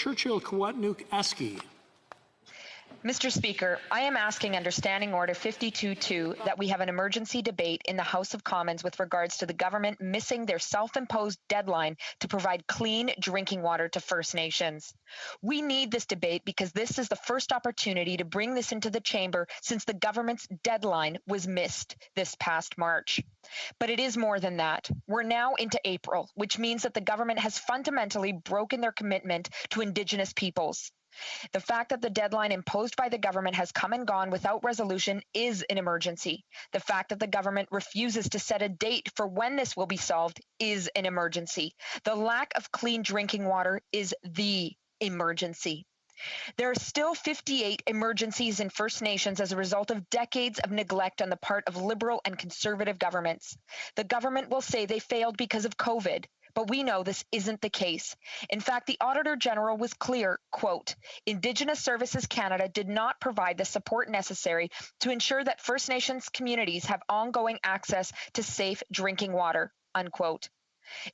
Churchill-Kawatnuke-Askey. Mr. Speaker, I am asking under Standing Order 52.2 that we have an emergency debate in the House of Commons with regards to the government missing their self-imposed deadline to provide clean drinking water to First Nations. We need this debate because this is the first opportunity to bring this into the chamber since the government's deadline was missed this past March. But it is more than that. We're now into April, which means that the government has fundamentally broken their commitment to Indigenous peoples. The fact that the deadline imposed by the government has come and gone without resolution is an emergency. The fact that the government refuses to set a date for when this will be solved is an emergency. The lack of clean drinking water is the emergency. There are still 58 emergencies in First Nations as a result of decades of neglect on the part of Liberal and Conservative governments. The government will say they failed because of COVID. But we know this isn't the case. In fact, the Auditor General was clear, quote, Indigenous Services Canada did not provide the support necessary to ensure that First Nations communities have ongoing access to safe drinking water, unquote.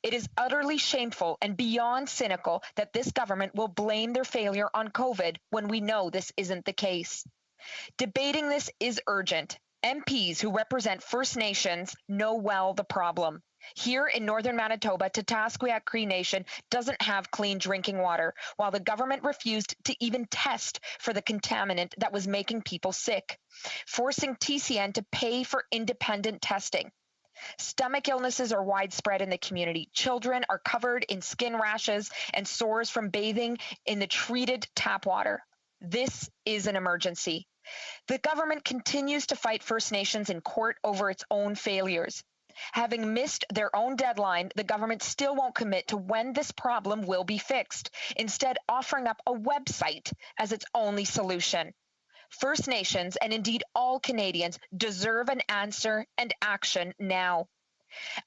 It is utterly shameful and beyond cynical that this government will blame their failure on COVID when we know this isn't the case. Debating this is urgent. MPs who represent First Nations know well the problem. Here in northern Manitoba, Tatasqueyak Cree Nation doesn't have clean drinking water, while the government refused to even test for the contaminant that was making people sick, forcing TCN to pay for independent testing. Stomach illnesses are widespread in the community. Children are covered in skin rashes and sores from bathing in the treated tap water. This is an emergency. The government continues to fight First Nations in court over its own failures. Having missed their own deadline, the government still won't commit to when this problem will be fixed, instead offering up a website as its only solution. First Nations, and indeed all Canadians, deserve an answer and action now.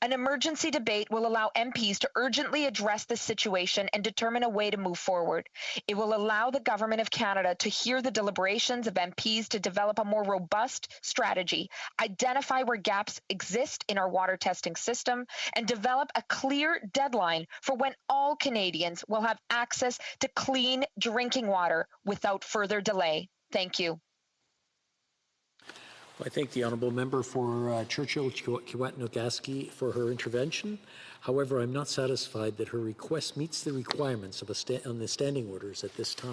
An emergency debate will allow MPs to urgently address this situation and determine a way to move forward. It will allow the Government of Canada to hear the deliberations of MPs to develop a more robust strategy, identify where gaps exist in our water testing system, and develop a clear deadline for when all Canadians will have access to clean drinking water without further delay. Thank you. I thank the honourable member for Churchill-Kawatnuke-Askey for her intervention. However, I'm not satisfied that her request meets the requirements of on the standing orders at this time.